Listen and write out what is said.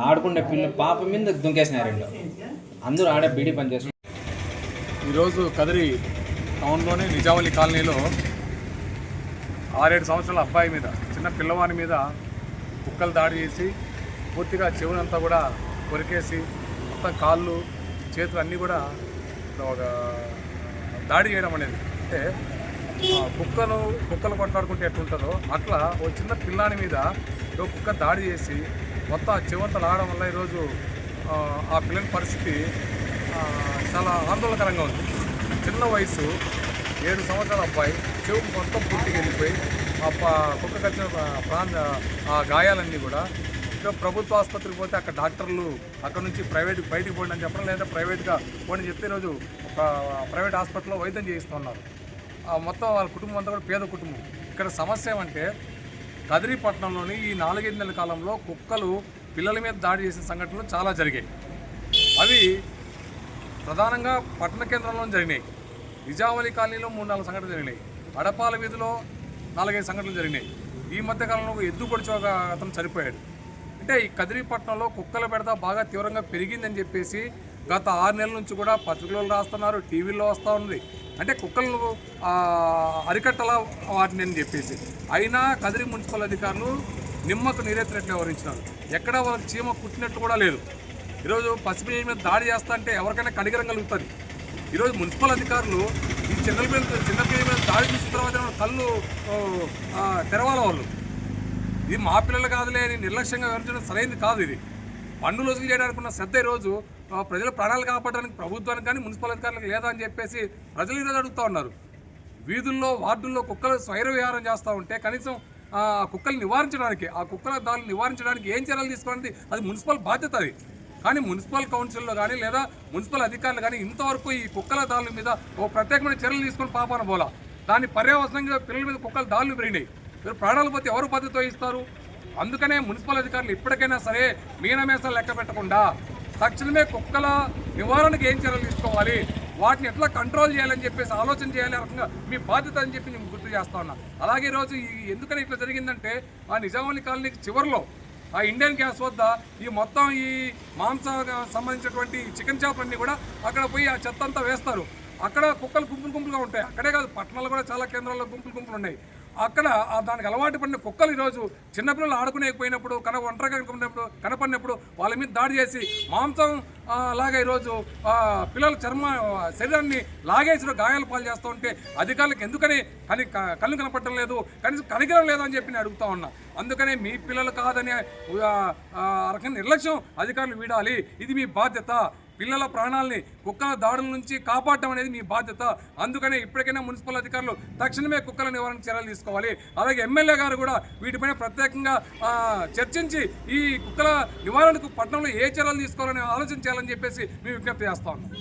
ఆడుకుంటే పిల్ల పాప మీద దుంకేసినారు అందరూ ఆడే బీడీ పని చేస్తున్నారు. ఈరోజు కదిరి టౌన్లోని నిజావళి కాలనీలో 6-7 సంవత్సరాల అబ్బాయి మీద, చిన్న పిల్లవాని మీద కుక్కలు దాడి చేసి పూర్తిగా చెవునంతా కూడా కొరికేసి మొత్తం కాళ్ళు చేతులు అన్నీ కూడా ఒక దాడి చేయడం అనేది. అంటే కుక్కలు కొట్లాడుకుంటే ఎట్లుంటుందో అట్లా ఓ చిన్న పిల్లాని మీద కుక్క దాడి చేసి మొత్తం ఆ చెవంతా రావడం వల్ల ఈరోజు ఆ పిల్లల పరిస్థితి చాలా ఆందోళనకరంగా ఉంది. చిన్న వయసు 7 సంవత్సరాల అబ్బాయి చెవు మొత్తం పూర్తిగా వెళ్ళిపోయి కుక్క కచ్చిన ఆ గాయాలన్నీ కూడా ఇంకా ప్రభుత్వ ఆసుపత్రికి పోతే అక్కడ డాక్టర్లు అక్కడ నుంచి బయటికి పోండి అని చెప్పడం, లేదా ప్రైవేట్గా పోండి చెప్తే ఈరోజు ప్రైవేట్ హాస్పిటల్లో వైద్యం చేయిస్తున్నారు. మొత్తం వాళ్ళ కుటుంబం అంతా కూడా పేద కుటుంబం. ఇక్కడ సమస్య ఏమంటే కదిరి పట్టణంలోని ఈ 4-5 నెలల కాలంలో కుక్కలు పిల్లల మీద దాడి చేసిన సంఘటనలు చాలా జరిగాయి. అవి ప్రధానంగా పట్టణ కేంద్రంలో జరిగినాయి. నిజావళి కాలనీలో 3-4 సంఘటనలు జరిగినాయి. అడపాల వీధిలో 4-5 సంఘటనలు జరిగినాయి. ఈ మధ్యకాలంలో ఎద్దు పొడిచి ఒక అతను చనిపోయాడు. అంటే ఈ కదిరి పట్టణంలో కుక్కల బెడద బాగా తీవ్రంగా పెరిగిందని చెప్పేసి గత 6 నెలల నుంచి కూడా పత్రికల్లో రాస్తున్నారు, టీవీల్లో వస్తూ ఉంది. అంటే కుక్కలను అరికట్టలా వాటిని అని చెప్పేసి అయినా కదిరి మున్సిపల్ అధికారులు నిమ్మకు నీరెత్తినట్లు వ్యవహరించినారు. ఎక్కడా వాళ్ళకి చీమ కుట్టినట్టు కూడా లేదు. ఈరోజు పసిపిల్లల మీద దాడి చేస్తా అంటే ఎవరికైనా కనికరం కలుగుతుంది. ఈరోజు మున్సిపల్ అధికారులు ఈ చిన్నపిల్లల మీద దాడి చేసిన తర్వాత కళ్ళు తెరవాల వాళ్ళు. ఇది మా పిల్లలు కాదులే అని నిర్లక్ష్యంగా వివరించడం సరైనది కాదు. ఇది పన్నులు వసూలు చేయడానికి ఉన్న శ్రద్ధ ఈరోజు ప్రజల ప్రాణాలు కాపాడడానికి ప్రభుత్వానికి కానీ మున్సిపల్ అధికారులకు లేదా అని చెప్పేసి ప్రజలు ఈరోజు అడుగుతూ ఉన్నారు. వీధుల్లో వార్డుల్లో కుక్కలు స్వైర విహారం చేస్తూ ఉంటే కనీసం ఆ కుక్కలు నివారించడానికి, ఆ కుక్కల దాడులు నివారించడానికి ఏం చర్యలు తీసుకోవాలంటే అది మున్సిపల్ బాధ్యత. అది కానీ మున్సిపల్ కౌన్సిల్లో కానీ లేదా మున్సిపల్ అధికారులు కానీ ఇంతవరకు ఈ కుక్కల దాడుల మీద ఓ ప్రత్యేకమైన చర్యలు తీసుకొని పాపాన పోలా. దాని పర్యవసనంగా పిల్లల మీద కుక్కల దాడులు పెరిగినాయి. ప్రాణాలు పోతే ఎవరు బాధ్యత వహిస్తారు? అందుకనే మున్సిపల్ అధికారులు ఇప్పటికైనా సరే మీనమేసాలు లెక్క పెట్టకుండా తక్షణమే కుక్కల నివారణకు ఏం చర్యలు తీసుకోవాలి, వాటిని ఎట్లా కంట్రోల్ చేయాలని చెప్పేసి ఆలోచన చేయాలి. రకంగా మీ బాధ్యత అని చెప్పి నేను గుర్తు చేస్తా ఉన్నా. అలాగే ఈరోజు ఎందుకని ఇట్లా జరిగిందంటే ఆ నిజామాబాద్ కాలనీకి చివరిలో ఆ ఇండియన్ గ్యాస్ వద్ద ఈ మొత్తం ఈ మాంసానికి సంబంధించినటువంటి చికెన్ షాపులన్నీ కూడా అక్కడ పోయి ఆ చెత్త అంతా వేస్తారు. అక్కడ కుక్కలు గుంపులుగా ఉంటాయి. అక్కడే కాదు, పట్టణాల్లో కూడా చాలా కేంద్రాల్లో గుంపులు ఉన్నాయి. అక్కడ దానికి అలవాటు పడిన కుక్కలు ఈరోజు చిన్నపిల్లలు ఆడుకునేకపోయినప్పుడు ఒంటరిగా కనపడినప్పుడు వాళ్ళ మీద దాడి చేసి మాంసం లాగా ఈరోజు పిల్లల శరీరాన్ని లాగేసిన గాయాలు పాలు చేస్తూ ఉంటే అధికారులకు ఎందుకని కళ్ళు కనపడటం లేదు, కనీసం కనికరం లేదు అని చెప్పి నేను అడుగుతా ఉన్నా. అందుకనే మీ పిల్లలు కాదని రకమైన నిర్లక్ష్యం అధికారులు వీడాలి. ఇది మీ బాధ్యత. పిల్లల ప్రాణాలని కుక్కల దాడుల నుంచి కాపాడటం అనేది మీ బాధ్యత. అందుకనే ఇప్పటికైనా మున్సిపల్ అధికారులు తక్షణమే కుక్కల నివారణ చర్యలు తీసుకోవాలి. అలాగే ఎమ్మెల్యే గారు కూడా వీటిపైన ప్రత్యేకంగా చర్చించి ఈ కుక్కల నివారణకు పట్టణంలో ఏ చర్యలు తీసుకోవాలని ఆలోచన చేయాలని చెప్పేసి మేము విజ్ఞప్తి చేస్తా ఉన్నాం.